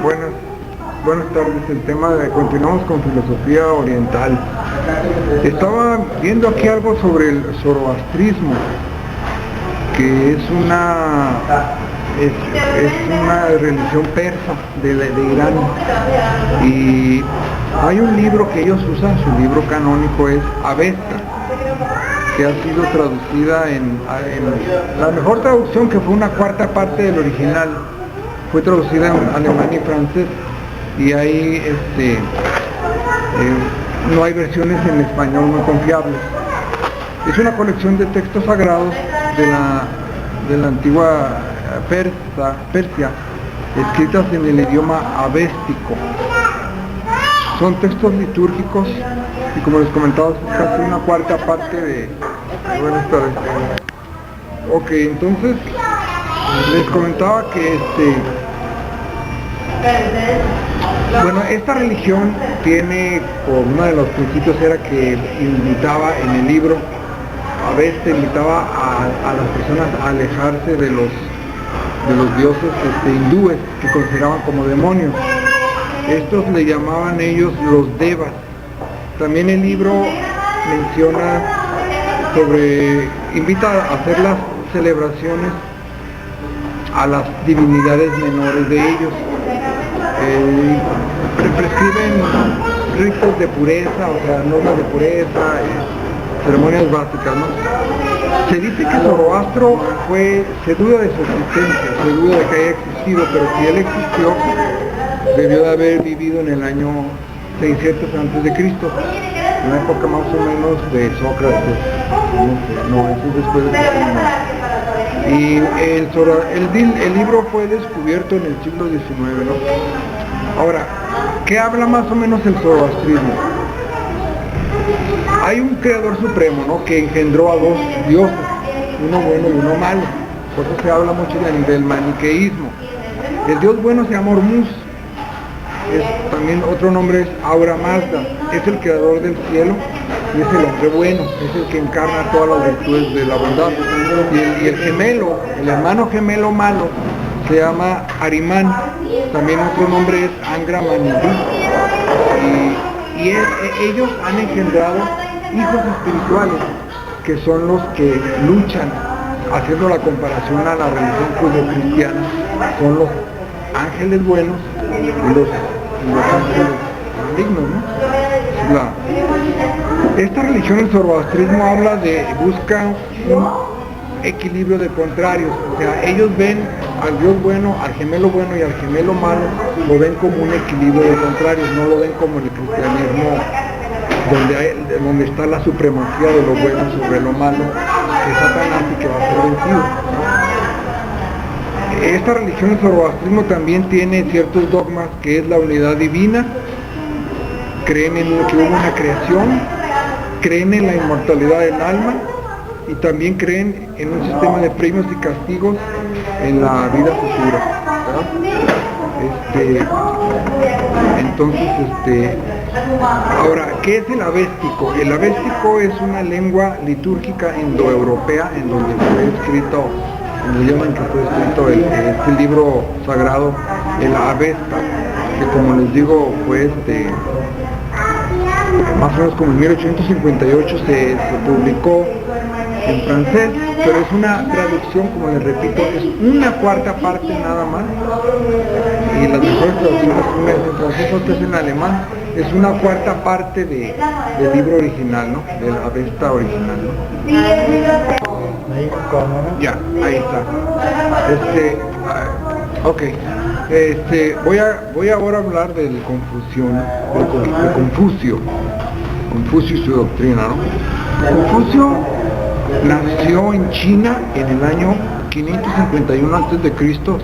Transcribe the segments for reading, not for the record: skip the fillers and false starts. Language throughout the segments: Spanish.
Buenas, buenas tardes. El tema de continuamos con filosofía oriental. Estaba viendo aquí algo sobre el zoroastrismo, que es una religión persa de Irán, y hay un libro que ellos usan, su libro canónico es Avesta, que ha sido traducida en la mejor traducción, que fue una cuarta parte del original, fue traducida en alemán y francés, y ahí no hay versiones en español muy confiables. Es una colección de textos sagrados de la antigua Persia, escritas en el idioma avéstico. Son textos litúrgicos y, como les comentaba, es casi una cuarta parte de... Buenas tardes. Ok, entonces les comentaba que bueno, esta religión tiene, por uno de los principios era que invitaba en el libro, a veces invitaba a las personas a alejarse de los dioses hindúes, que consideraban como demonios. Estos le llamaban ellos los devas. También el libro menciona invita a hacer las celebraciones a las divinidades menores de ellos. Prescriben ritos de pureza, o sea, normas de pureza, ceremonias básicas, ¿no? Se dice que Zoroastro se duda de su existencia, se duda de que haya existido, pero si él existió, debió de haber vivido en el año 600 a.C., en la época más o menos de Sócrates. No, eso es después de Cristo. Y el libro fue descubierto en el siglo XIX, ¿no? Ahora, ¿qué habla más o menos el zoroastrismo? Hay un creador supremo, ¿no?, que engendró a dos dioses, uno bueno y uno malo. Por eso se habla mucho del maniqueísmo. El dios bueno se llama Hormuz. También otro nombre es Ahura Mazda. Es el creador del cielo y es el hombre bueno, es el que encarna todas las virtudes de la bondad. Y el gemelo, el hermano gemelo malo, se llama Arimán. También otro nombre es Angra Mainyundi. Y ellos han engendrado hijos espirituales, que son los que luchan, haciendo la comparación a la religión judeocristiana, son los ángeles buenos y los ángeles malignos, ¿no? Esta religión, el zoroastrismo, busca un equilibrio de contrarios. O sea, ellos ven al dios bueno, al gemelo bueno y al gemelo malo, lo ven como un equilibrio de contrarios, no lo ven como el cristianismo, donde está la supremacía de lo bueno sobre lo malo, que es Satanás y que va a ser vencido, ¿no? Esta religión, el zoroastrismo, también tiene ciertos dogmas, que es la unidad divina, creen que hubo una creación, creen en la inmortalidad del alma, y también creen en un sistema de premios y castigos en la vida futura, ¿verdad? Entonces, ahora, ¿qué es el avéstico? El avéstico es una lengua litúrgica indoeuropea, en donde fue escrito, en el idioma en que fue escrito este libro sagrado, el Avesta, que, como les digo, fue más o menos como en 1858 se publicó en francés, pero es una traducción, como les repito, es una cuarta parte nada más, y las mejores traducciones, una es en francés, otra es en alemán, es una cuarta parte del libro original, ¿no?, del Avesta original, ¿no? Ya, ahí está. Ok. Voy ahora a hablar del Confucio y su doctrina, ¿no? Confucio nació en China en el año 551 a.C.,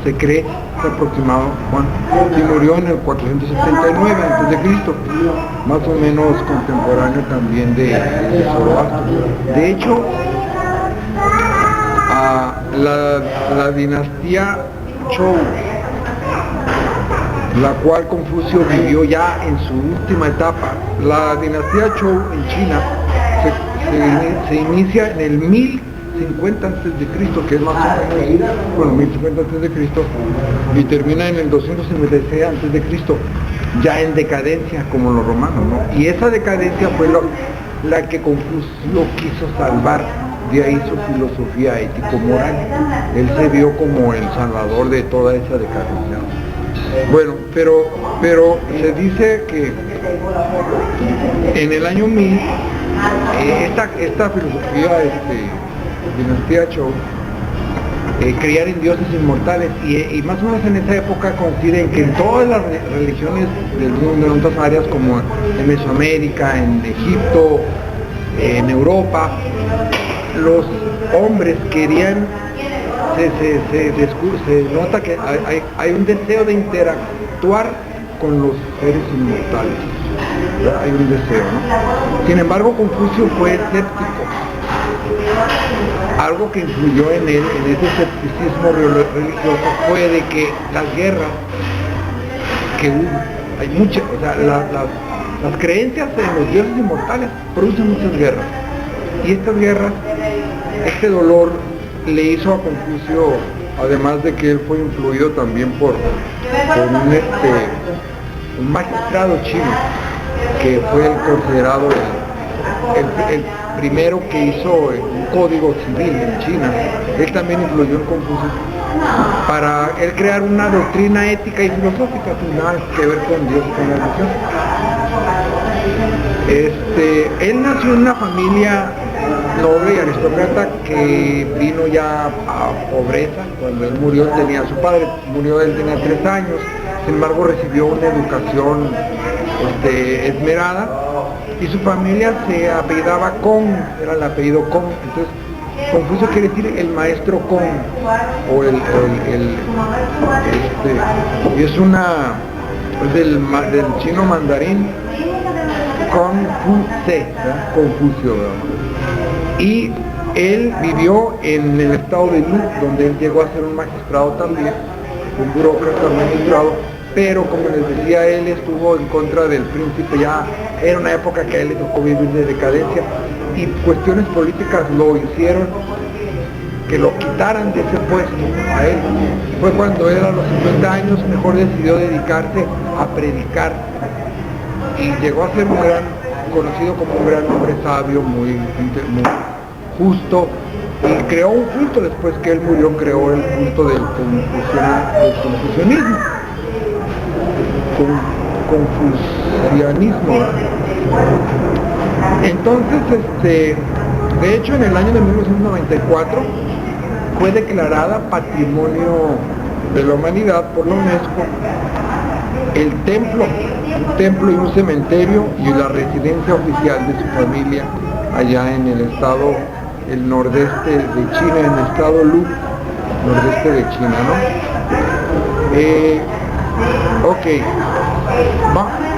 se cree, es aproximado, Juan, y murió en el 479 a.C., más o menos contemporáneo también de Zoroastro. De hecho, la dinastía Zhou, la cual Confucio vivió ya en su última etapa. La dinastía Zhou en China se inicia en el 1000 1050 antes de Cristo, que es más o menos ahí, bueno, 1050 antes de Cristo, y termina en el 256 antes de Cristo, ya en decadencia como los romanos, ¿no? Y esa decadencia fue la que Confucio quiso salvar, de ahí su filosofía ético-moral. Él se vio como el salvador de toda esa decadencia. Bueno, pero se dice que en el año 1000 esta filosofía, dinastía Zhou, creían en dioses inmortales y más o menos en esa época coinciden que en todas las religiones del mundo, en otras áreas como en Mesoamérica, en Egipto, en Europa, los hombres querían, se nota que hay un deseo de interactuar con los seres inmortales. Hay un deseo, ¿no? Sin embargo, Confucio fue escéptico. Algo que influyó en él, en ese escepticismo religioso, fue de que las guerras que hubo, hay muchas, o sea, las creencias en los dioses inmortales producen muchas guerras. Y estas guerras, este dolor le hizo a Confucio, además de que él fue influido también por un magistrado chino, que fue considerado el primero que hizo un código civil en China. Él también influyó en Confucio para él crear una doctrina ética y filosófica sin nada que ver con Dios y con la religión. Él nació en una familia noble y aristócrata que vino ya a pobreza. Cuando él murió, su padre murió, él tenía 3 años, sin embargo recibió una educación esmerada, y su familia se apellidaba Kong, era el apellido Kong. Entonces Confucio quiere decir el maestro Kong, o y es del chino mandarín Confucio, ¿verdad? Y él vivió en el estado de Lu, donde él llegó a ser un magistrado también, un burócrata magistrado, pero como les decía, él estuvo en contra del príncipe. Ya era una época que a él le tocó vivir de decadencia, y cuestiones políticas lo hicieron que lo quitaran de ese puesto a él. Fue cuando él, a los 50 años, mejor decidió dedicarse a predicar, y llegó a ser conocido como un gran hombre sabio, muy justo, y creó un culto. Después que él murió, creó el culto del confucianismo. Confucianismo. Entonces, de hecho, en el año de 1994 fue declarada Patrimonio de la Humanidad por la UNESCO un templo y un cementerio y la residencia oficial de su familia allá en el estado, el nordeste de China, en el estado Lu, nordeste de China, ¿no?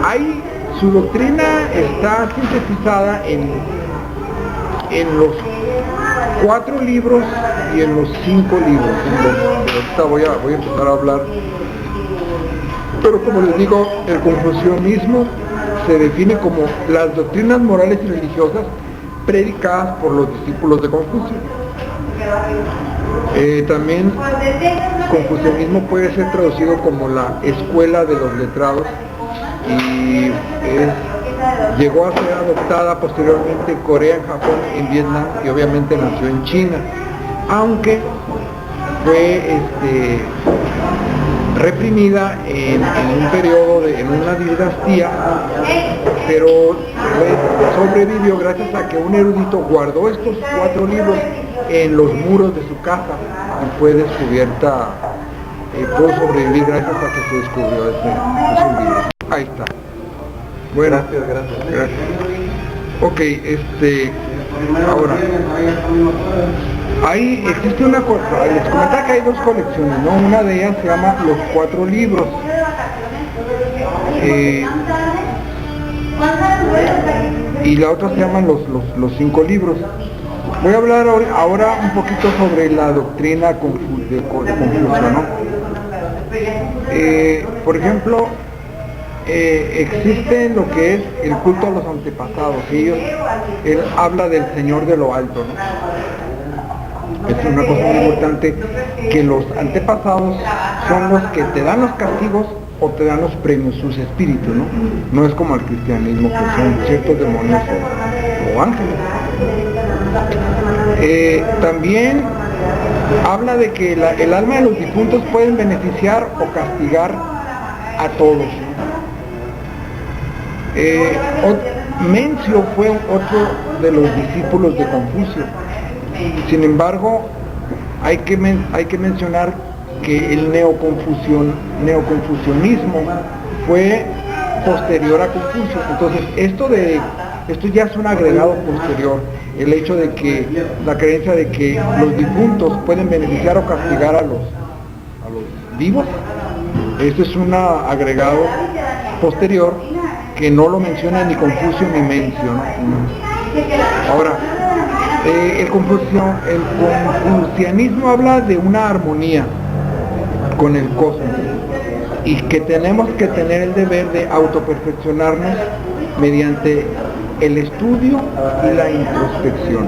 Ahí su doctrina está sintetizada en los 4 libros y en los 5 libros. Ahorita voy a empezar a hablar. Pero como les digo, el confucianismo se define como las doctrinas morales y religiosas predicadas por los discípulos de Confucio. También confucianismo puede ser traducido como la escuela de los letrados, y llegó a ser adoptada posteriormente en Corea, en Japón, en Vietnam, y obviamente nació en China, aunque fue reprimida en un periodo, en una dinastía, pero sobrevivió gracias a que un erudito guardó estos 4 libros en los muros de su casa, y fue descubierta, pudo sobrevivir gracias a que se descubrió esos libros. Ahí está. Bueno, gracias. Ok, ahora, ahí existe una cosa, les comentaba que hay 2 colecciones, ¿no? Una de ellas se llama Los 4 libros. Y la otra se llaman los 5 libros. Voy a hablar ahora un poquito sobre la doctrina de Confucio, ¿no? Por ejemplo, existe lo que es el culto a los antepasados, y él habla del Señor de lo alto, ¿no? Es una cosa muy importante, que los antepasados son los que te dan los castigos o te dan los premios, sus espíritus, ¿no? No es como el cristianismo, que son ciertos demonios o ángeles. También habla de que el alma de los difuntos pueden beneficiar o castigar a todos. Mencio fue otro de los discípulos de Confucio. Sin embargo, hay que mencionar que el neoconfucianismo fue posterior a Confucio. Entonces, esto ya es un agregado posterior, el hecho de que la creencia de que los difuntos pueden beneficiar o castigar a los vivos. Esto es un agregado posterior que no lo menciona ni Confucio ni Mencio, ¿no? Ahora, el confucianismo habla de una armonía con el cosmos y que tenemos que tener el deber de autoperfeccionarnos mediante el estudio y la introspección.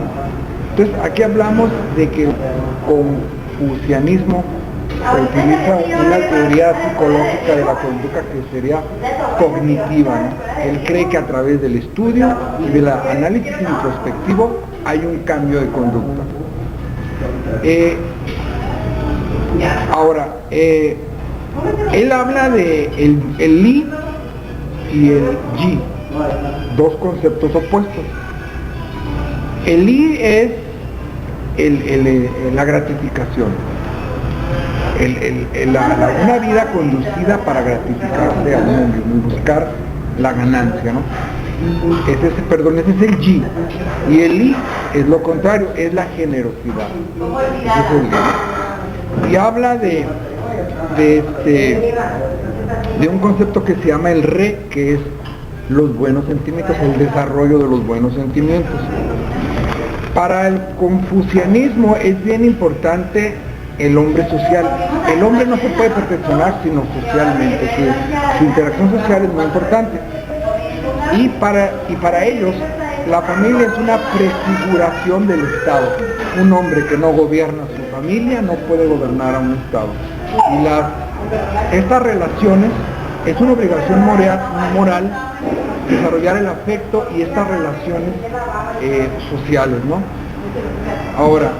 Entonces, aquí hablamos de que el confucianismo utiliza una teoría psicológica de la conducta que sería cognitiva, ¿no? Él cree que a través del estudio y del análisis introspectivo hay un cambio de conducta. Ahora, él habla de el li y el yi, dos conceptos opuestos. El li es la gratificación, una vida conducida para gratificarse al mundo y buscar la ganancia, ¿no? Ese es el yi. Y el li es lo contrario, es la generosidad. Ese es el li. Y habla de un concepto que se llama el re, que es los buenos sentimientos, el desarrollo de los buenos sentimientos. Para el confucianismo es bien importante el hombre social. El hombre no se puede perfeccionar sino socialmente, su interacción social es muy importante. Y para ellos, la familia es una prefiguración del Estado. Un hombre que no gobierna su familia no puede gobernar a un Estado. Y estas relaciones es una obligación moral desarrollar el afecto y estas relaciones sociales, ¿no? Ahora,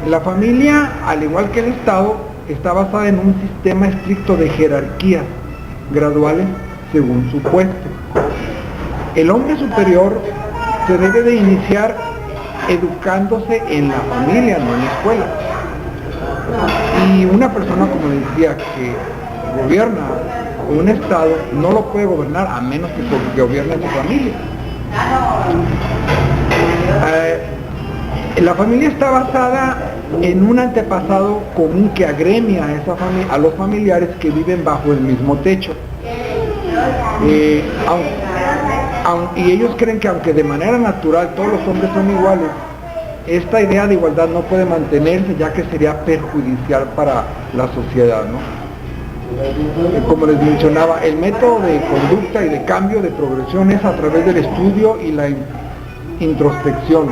la familia, al igual que el Estado, está basada en un sistema estricto de jerarquías graduales según su puesto. El hombre superior se debe de iniciar educándose en la familia, no en la escuela. Y una persona, como decía, que gobierna un Estado, no lo puede gobernar a menos que gobierne su familia. La familia está basada en un antepasado común que agremia a los familiares que viven bajo el mismo techo. Y ellos creen que aunque de manera natural todos los hombres son iguales, esta idea de igualdad no puede mantenerse, ya que sería perjudicial para la sociedad, ¿no? Como les mencionaba, el método de conducta y de cambio, de progresión, es a través del estudio y la introspección.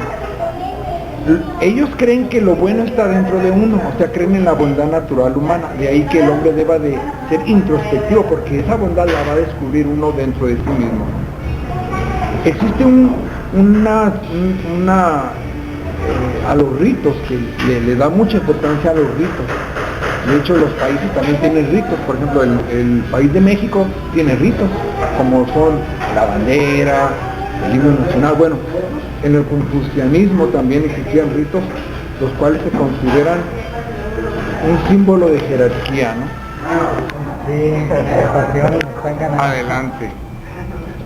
Ellos creen que lo bueno está dentro de uno, o sea, creen en la bondad natural humana. De ahí que el hombre deba de ser introspectivo, porque esa bondad la va a descubrir uno dentro de sí mismo. Existe a los ritos, que le da mucha importancia a los ritos. De hecho, los países también tienen ritos. Por ejemplo, el país de México tiene ritos, como son la bandera, el himno nacional. Bueno, en el confucianismo también existían ritos, los cuales se consideran un símbolo de jerarquía, ¿no? Sí, adelante.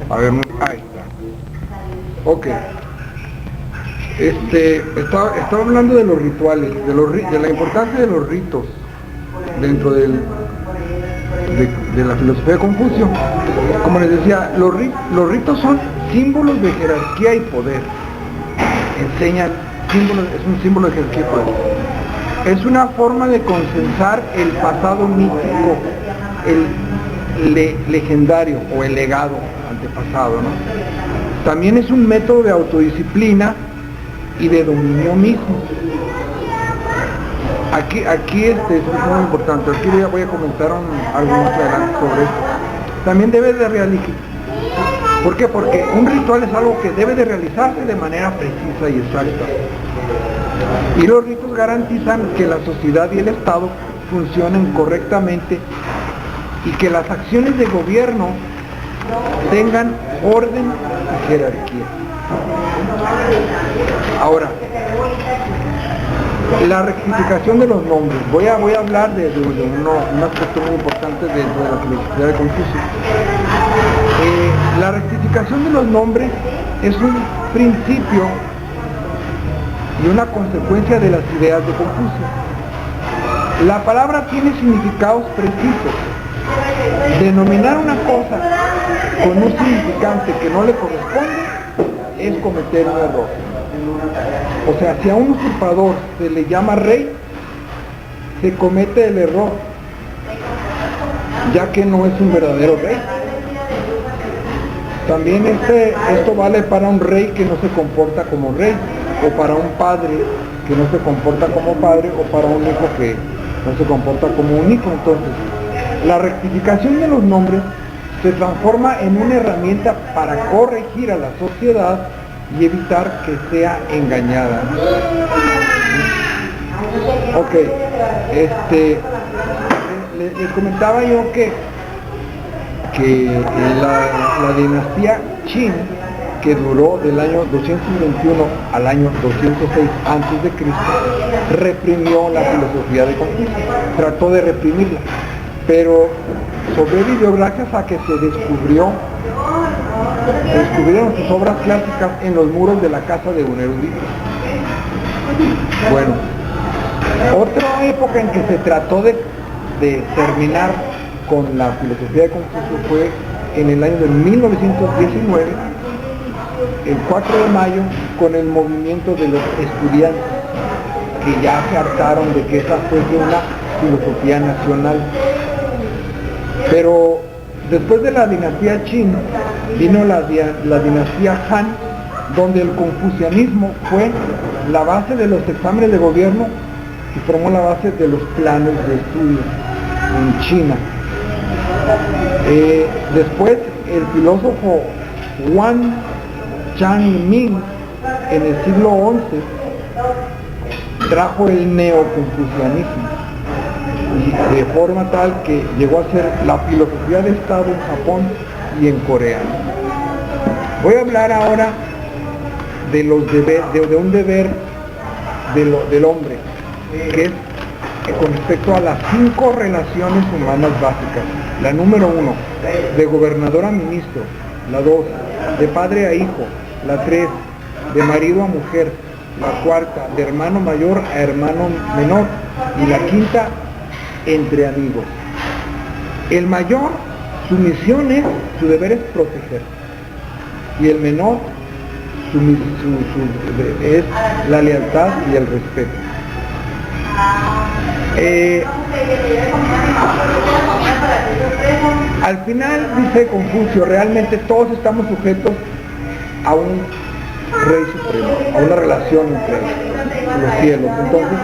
A ver, ahí está. Ok. Estaba hablando de los rituales, de la importancia de los ritos dentro de la filosofía de Confucio. Como les decía, los ritos son símbolos de jerarquía y poder. Es un símbolo de jerarquía y poder. Es una forma de consensar el pasado mítico, el legendario o el legado antepasado, ¿no? También es un método de autodisciplina y de dominio mismo. Aquí es muy importante. Aquí voy a comentar algo más adelante sobre esto. También debe de realizar. ¿Por qué? Porque un ritual es algo que debe de realizarse de manera precisa y exacta. Y los ritos garantizan que la sociedad y el Estado funcionen correctamente y que las acciones de gobierno tengan orden y jerarquía. Ahora, la rectificación de los nombres. Voy a hablar de un aspecto muy importante dentro de la filosofía de Confucio. La rectificación de los nombres es un principio y una consecuencia de las ideas de Confucio. La palabra tiene significados precisos. Denominar una cosa con un significante que no le corresponde es cometer un error. O sea, si a un usurpador se le llama rey, se comete el error, ya que no es un verdadero rey. También esto vale para un rey que no se comporta como rey, o para un padre que no se comporta como padre, o para un hijo que no se comporta como un hijo. Entonces, la rectificación de los nombres se transforma en una herramienta para corregir a la sociedad y evitar que sea engañada. Ok, les comentaba yo que la dinastía Qin, que duró del año 221 al año 206 a.C., reprimió la filosofía de Confucio, trató de reprimirla, pero sobrevivió gracias a que se descubrieron sus obras clásicas en los muros de la casa de un erudito. Bueno, otra época en que se trató de terminar con la filosofía de Confucio fue en el año de 1919, el 4 de mayo, con el movimiento de los estudiantes, que ya se hartaron de que esa fuese una filosofía nacional. Pero después de la dinastía Qin vino la dinastía Han, donde el confucianismo fue la base de los exámenes de gobierno y formó la base de los planes de estudio en China. Después el filósofo Wang Changming en el siglo XI trajo el neoconfucianismo, y de forma tal que llegó a ser la filosofía de Estado en Japón y en Corea. Voy a hablar ahora de un deber del hombre, que es con respecto a las 5 relaciones humanas básicas. La número 1, de gobernador a ministro. La 2, de padre a hijo. La 3, de marido a mujer. La 4, de hermano mayor a hermano menor. Y la 5, entre amigos. El mayor, su deber es proteger. Y el menor, es la lealtad y el respeto. Al final, dice Confucio, realmente todos estamos sujetos a un rey supremo, a una relación entre los cielos. Entonces,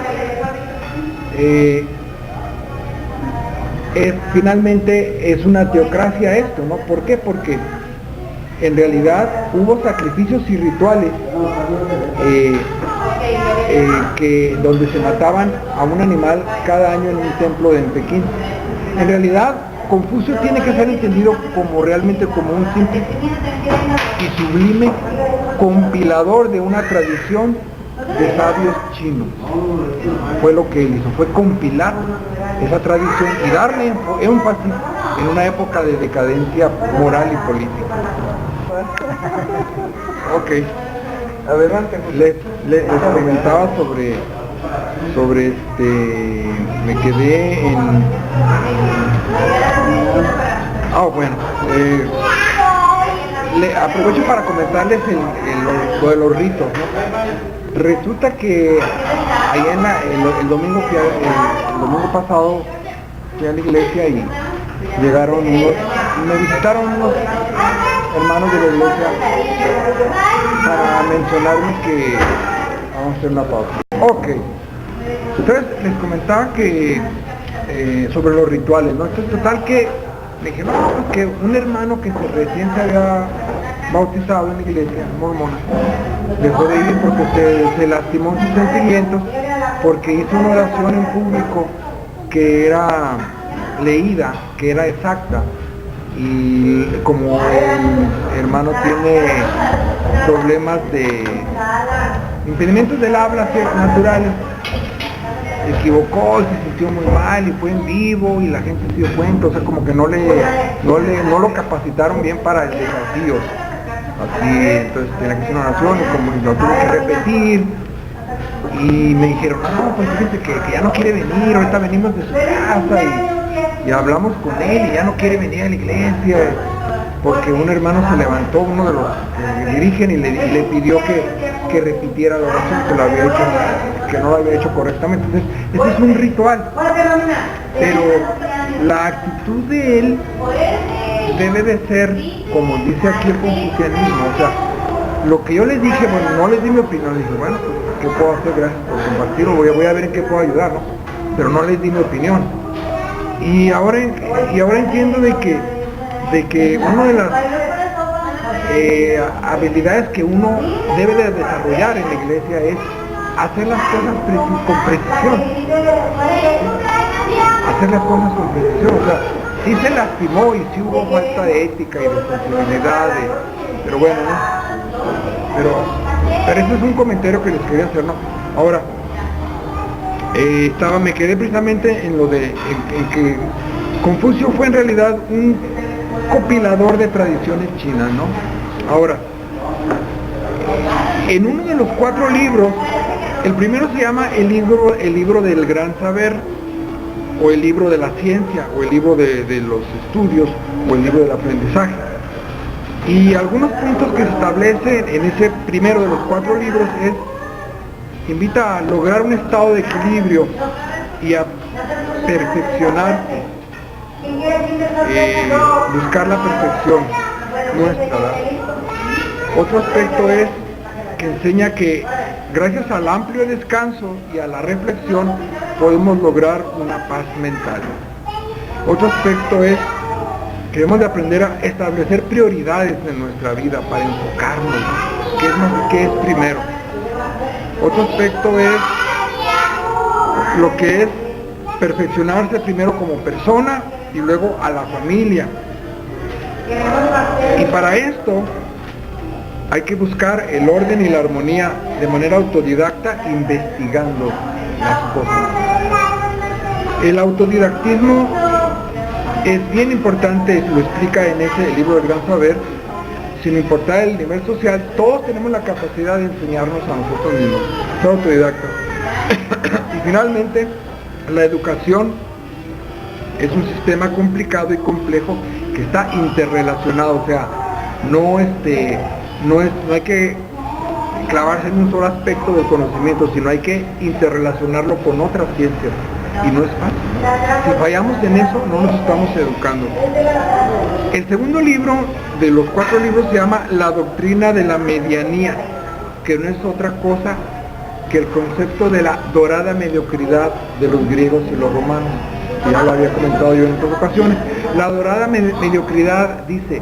finalmente es una teocracia esto, ¿no? ¿Por qué? Porque en realidad hubo sacrificios y rituales donde se mataban a un animal cada año en un templo en Pekín. En realidad, Confucio tiene que ser entendido realmente como un simple y sublime compilador de una tradición de sabios chinos. Fue lo que él hizo, fue compilar esa tradición y darle énfasis en una época de decadencia moral y política. Ok, adelante. Les comentaba sobre me quedé en... bueno, aprovecho para comentarles lo de los ritos, ¿no? Resulta que allá el domingo pasado fui a la iglesia y me visitaron unos hermanos de la iglesia para mencionarme que vamos a hacer una pausa. Ok, Entonces les comentaba que sobre los rituales, ¿no? Entonces total que me dijeron que un hermano que recién se había bautizado en la iglesia mormona dejó de ir porque se lastimó sus sentimientos porque hizo una oración en público que era leída, que era exacta, y como el hermano tiene problemas de impedimentos del habla naturales, se equivocó, se sintió muy mal y fue en vivo y la gente se dio cuenta, o sea, como que no lo capacitaron bien para el desafío. Así, entonces tenía que hacer una oración y como lo tuve que repetir y me dijeron, no, pues fíjense que ya no quiere venir, ahorita venimos de su casa y hablamos con él y ya no quiere venir a la iglesia porque un hermano se levantó, uno de los que dirigen y le pidió que repitiera la oración, que no lo había hecho correctamente. Entonces, ese es un ritual, pero la actitud de él debe de ser, como dice aquí el confucianismo, o sea, lo que yo les dije, bueno, no les di mi opinión, les dije, bueno, pues, ¿qué puedo hacer? Gracias por compartirlo, voy a ver en qué puedo ayudar, ¿no? Pero no les di mi opinión. Y ahora entiendo de que una de las habilidades que uno debe de desarrollar en la iglesia es hacer las cosas con precisión. Hacer las cosas con precisión, o sea, sí se lastimó y sí hubo falta de ética y de sensibilidad, pero bueno, ¿no? Pero ese es un comentario que les quería hacer, ¿no? Ahora, me quedé precisamente en lo en que Confucio fue en realidad un compilador de tradiciones chinas, ¿no? Ahora, en uno de los 4 libros, el primero se llama el libro del gran saber, o el libro de la ciencia, o el libro de los estudios, o el libro del aprendizaje. Y algunos puntos que se establecen en ese primero de los 4 libros invita a lograr un estado de equilibrio y a perfeccionarte, buscar la perfección nuestra. Otro aspecto es que enseña que gracias al amplio descanso y a la reflexión podemos lograr una paz mental. Otro aspecto es que debemos de aprender a establecer prioridades en nuestra vida para enfocarnos, qué es primero. Otro aspecto es lo que es perfeccionarse primero como persona y luego a la familia. Y para esto hay que buscar el orden y la armonía de manera autodidacta, investigando las cosas. El autodidactismo es bien importante, lo explica en ese libro del gran saber. Sin importar el nivel social, todos tenemos la capacidad de enseñarnos a nosotros mismos, ser autodidactas. Y finalmente, la educación es un sistema complicado y complejo que está interrelacionado, o sea, no hay que clavarse en un solo aspecto del conocimiento, sino hay que interrelacionarlo con otras ciencias, y no es fácil. Si fallamos en eso, no nos estamos educando. El segundo libro de los 4 libros se llama La doctrina de la medianía, que no es otra cosa que el concepto de la dorada mediocridad de los griegos y los romanos. Ya lo había comentado yo en otras ocasiones. La dorada mediocridad dice: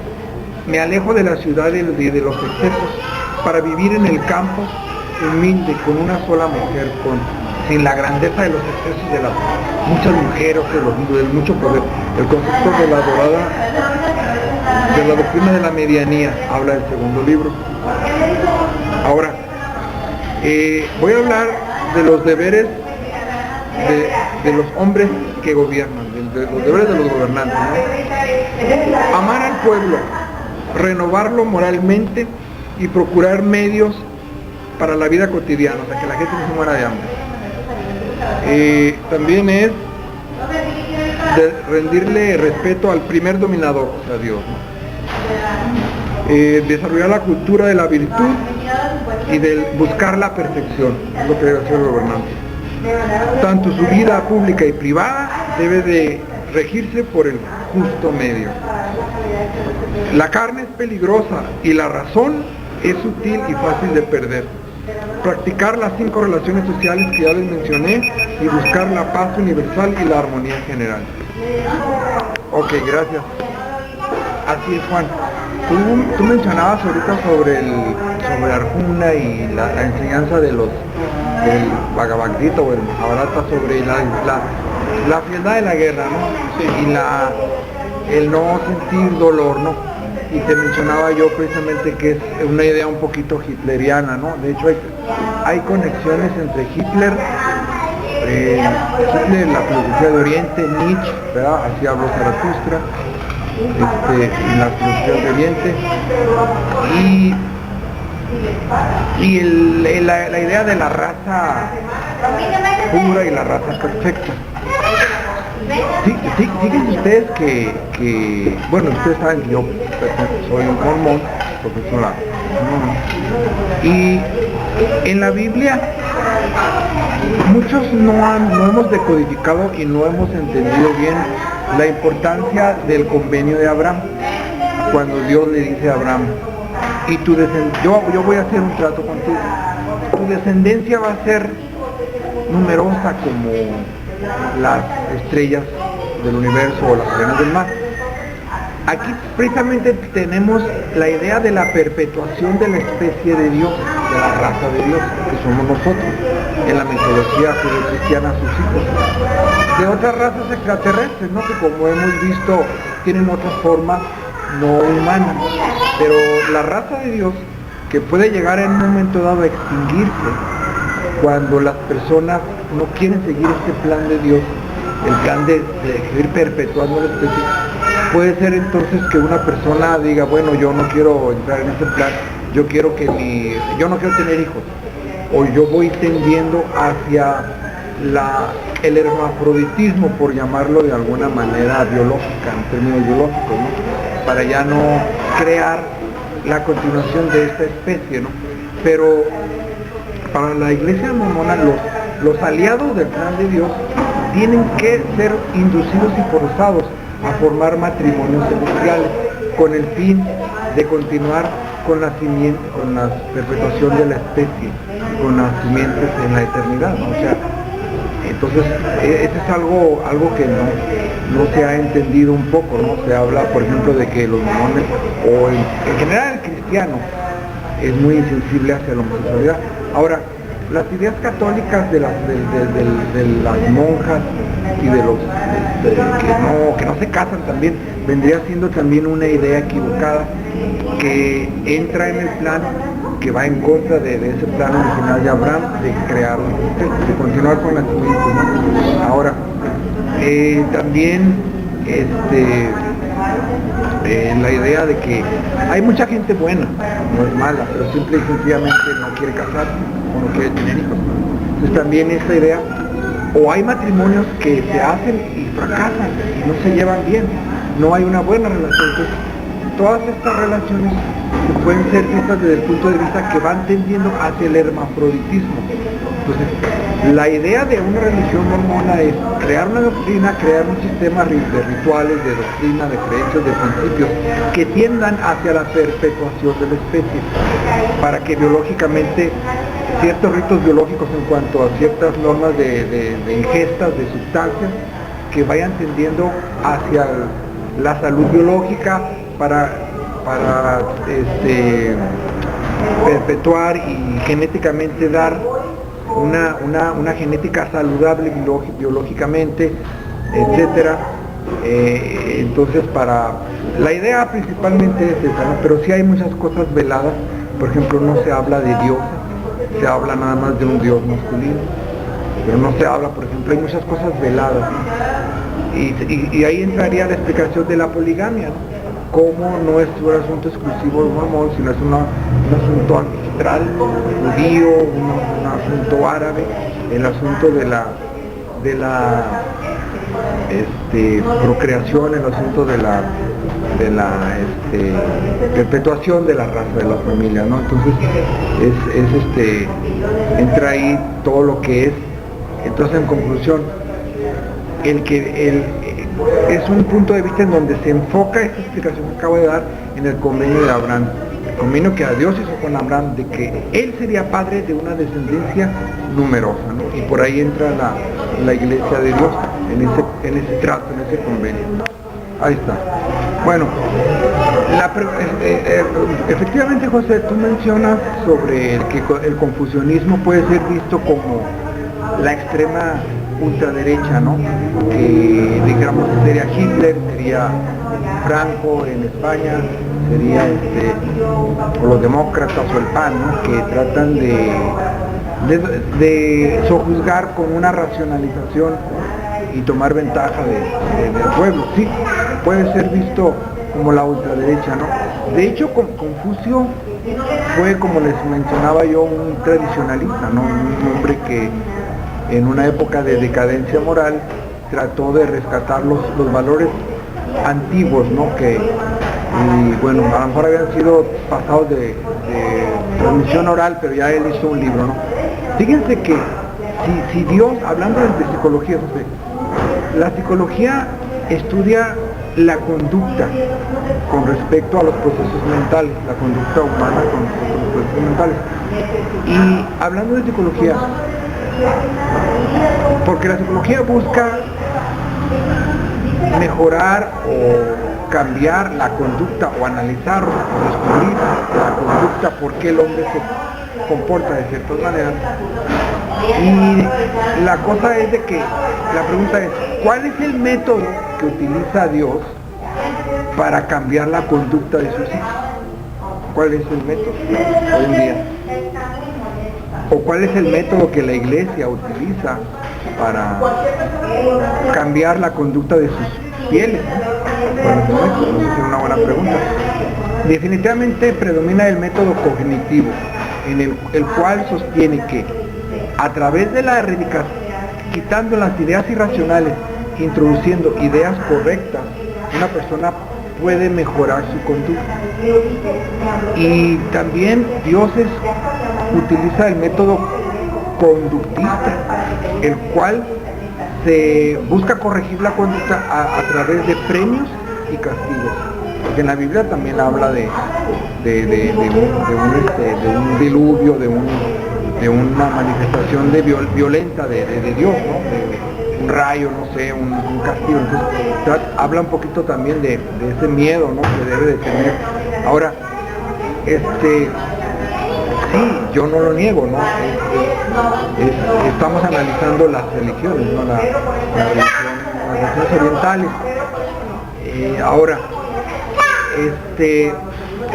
me alejo de la ciudad y de los excesos para vivir en el campo humilde con una sola mujer, sin la grandeza de los excesos de las muchas mujeres, del mucho poder. El concepto de la dorada, de la doctrina de la medianía, habla del segundo libro. Ahora, voy a hablar de los deberes de los hombres que gobiernan, de los deberes de los gobernantes, ¿no? Amar al pueblo, renovarlo moralmente y procurar medios para la vida cotidiana, o sea, que la gente no se muera de hambre. También es de rendirle respeto al primer dominador, o sea, Dios, ¿no? Desarrollar la cultura de la virtud y de buscar la perfección, es lo que debe hacer el gobernante. Tanto su vida pública y privada debe de regirse por el justo medio. La carne es peligrosa y la razón es sutil y fácil de perder. Practicar las 5 relaciones sociales que ya les mencioné y buscar la paz universal y la armonía general. Ok, gracias. Así es, Juan. Tú mencionabas ahorita sobre Arjuna y la enseñanza del Bhagavad Gita o el Mahabharata sobre la frialdad de la guerra, ¿no? Sí. Y el no sentir dolor, ¿no? Y te mencionaba yo precisamente que es una idea un poquito hitleriana, ¿no? De hecho hay conexiones entre Hitler, la filosofía de Oriente, Nietzsche, ¿verdad? Así habló Zaratustra, en la filosofía de Oriente, y la idea de la raza pura y la raza perfecta. Fíjense ustedes que, bueno, ustedes saben que yo soy un mormón, profesor mormón, y en la Biblia muchos no hemos decodificado y no hemos entendido bien la importancia del convenio de Abraham, cuando Dios le dice a Abraham, y yo voy a hacer un trato contigo, tu descendencia va a ser numerosa como las estrellas del universo o las arenas del mar. Aquí precisamente tenemos la idea de la perpetuación de la especie de Dios, de la raza de Dios, que somos nosotros, en la mitología judeocristiana, sus hijos, de otras razas extraterrestres, ¿no? Que como hemos visto tienen otras formas no humanas, pero la raza de Dios, que puede llegar en un momento dado a extinguirse, cuando las personas no quieren seguir este plan de Dios, el plan de seguir perpetuando la especie, puede ser entonces que una persona diga, bueno, yo no quiero entrar en ese plan, yo no quiero tener hijos, o yo voy tendiendo hacia el hermafroditismo, por llamarlo de alguna manera biológica, en términos biológicos, ¿no? Para ya no crear la continuación de esta especie, ¿no? Pero para la iglesia mormona, los aliados del plan de Dios tienen que ser inducidos y forzados a formar matrimonios celestiales con el fin de continuar con la perpetuación de la especie, con las simientes en la eternidad, ¿no? O sea, entonces ese es algo que no se ha entendido un poco, ¿no? Se habla, por ejemplo, de que los mormones, o en general el cristiano, es muy insensible hacia la homosexualidad. Ahora, las ideas católicas de las monjas y de los que no se casan también, vendría siendo también una idea equivocada que entra en el plan que va en contra de ese plan original de Abraham de crear de continuar con la simiente, ¿no? Ahora, también la idea de que hay mucha gente buena, no es mala, pero simple y sencillamente no quiere casarse o no quiere tener hijos. Entonces también esta idea, o hay matrimonios que se hacen y fracasan y no se llevan bien, no hay una buena relación. Entonces, todas estas relaciones que pueden ser vistas desde el punto de vista que van tendiendo hacia el hermafroditismo. Entonces, la idea de una religión mormona es crear una doctrina, crear un sistema de rituales, de doctrina, de creencias, de principios que tiendan hacia la perpetuación de la especie, para que biológicamente ciertos ritos biológicos en cuanto a ciertas normas de ingestas de sustancias que vayan tendiendo hacia la salud biológica para perpetuar y genéticamente dar una genética saludable biológicamente, etcétera. Entonces, la idea principalmente es esa, ¿no? Pero sí hay muchas cosas veladas. Por ejemplo, no se habla de Dios, se habla nada más de un Dios masculino, pero no se habla, por ejemplo, hay muchas cosas veladas, ¿no? Y ahí entraría la explicación de la poligamia, ¿no? Cómo no es un asunto exclusivo del mormón, sino es un asunto ancestral, judío, un asunto árabe, el asunto de la procreación, el asunto de la perpetuación de la raza, de la familia, ¿no? Entonces entra ahí todo lo que es. Entonces, en conclusión, es un punto de vista en donde se enfoca esta explicación que acabo de dar en el convenio de Abraham, el convenio que Dios hizo con Abraham, de que él sería padre de una descendencia numerosa, ¿no? Y por ahí entra la iglesia de Dios en ese trato, en ese convenio. Ahí está. Bueno, efectivamente, José, tú mencionas sobre que el confucianismo puede ser visto como la extrema ultraderecha, ¿no? Que digamos sería Hitler, sería Franco en España, sería o los demócratas o el PAN, ¿no? Que tratan de sojuzgar con una racionalización y tomar ventaja del pueblo. Sí, puede ser visto como la ultraderecha, ¿no? De hecho, Confucio fue, como les mencionaba yo, un tradicionalista, ¿no? Un hombre que en una época de decadencia moral trató de rescatar los valores antiguos, ¿no? Y bueno, a lo mejor habían sido pasados de transmisión oral, pero ya él hizo un libro, ¿no? Fíjense que si Dios, hablando de psicología, la psicología estudia la conducta con respecto a los procesos mentales, la conducta humana con respecto a los procesos mentales. Y hablando de psicología, porque la psicología busca mejorar o cambiar la conducta o analizar o descubrir la conducta, por qué el hombre se comporta de ciertas maneras. Y la cosa es de que la pregunta es, ¿cuál es el método que utiliza Dios para cambiar la conducta de sus hijos? ¿Cuál es el método hoy en día? ¿O cuál es el método que la iglesia utiliza para cambiar la conducta de sus fieles? Bueno, esa es una buena pregunta. Definitivamente predomina el método cognitivo, en el cual sostiene que a través de la erradicación, quitando las ideas irracionales, introduciendo ideas correctas, una persona puede mejorar su conducta. Y también Dios utiliza el método conductista, el cual se busca corregir la conducta a través de premios y castigos. Porque en la Biblia también habla de un diluvio, de una manifestación violenta de Dios, ¿no? Un rayo, no sé, un castigo. Entonces habla un poquito también de ese miedo, ¿no? Que debe de tener. Ahora, sí, yo no lo niego, ¿no? Estamos analizando las religiones, ¿no? Las religiones orientales. Ahora,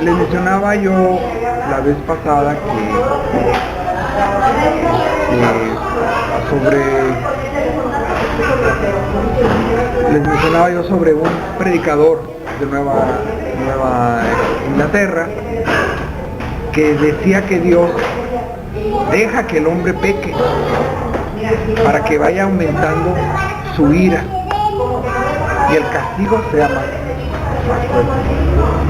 les mencionaba yo la vez pasada les mencionaba yo sobre un predicador de Nueva Inglaterra que decía que Dios deja que el hombre peque para que vaya aumentando su ira y el castigo sea más fuerte.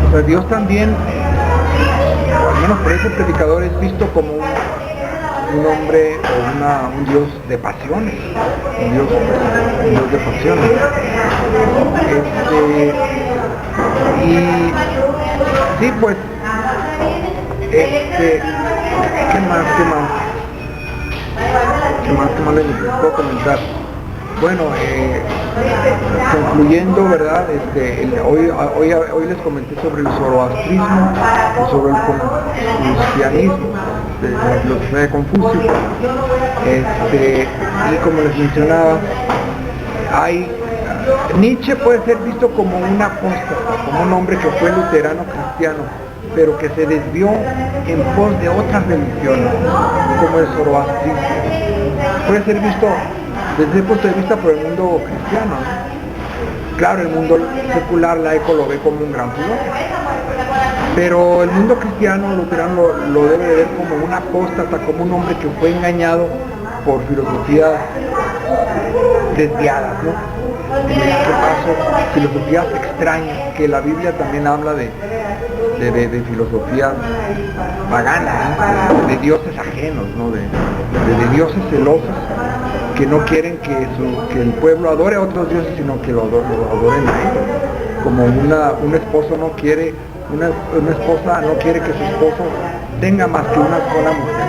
O sea, Dios también, o al menos por ese predicador, es visto como un hombre o un Dios de pasiones, un Dios de pasiones. Y sí, pues, ¿qué más les puedo comentar? Bueno, concluyendo, ¿verdad? Hoy les comenté sobre el zoroastrismo y sobre el confucianismo, la filosofía de Confucio. Y como les mencionaba, Nietzsche puede ser visto como un apóstata, como un hombre que fue luterano cristiano, pero que se desvió en pos de otras religiones, como el zoroastrismo. Puede ser visto desde el punto de vista por el mundo cristiano, ¿no? Claro, el mundo secular, laico, lo ve como un gran filósofo, pero el mundo cristiano, luterano, lo debe ver como un apóstata, como un hombre que fue engañado por filosofías desviadas, ¿no? En este caso, filosofías extrañas, que la Biblia también habla de filosofías paganas, ¿no? De dioses ajenos, ¿no? De dioses celosos que no quieren que el pueblo adore a otros dioses, sino que lo adoren a ellos. Como un esposo no quiere, una esposa no quiere que su esposo tenga más que una sola mujer.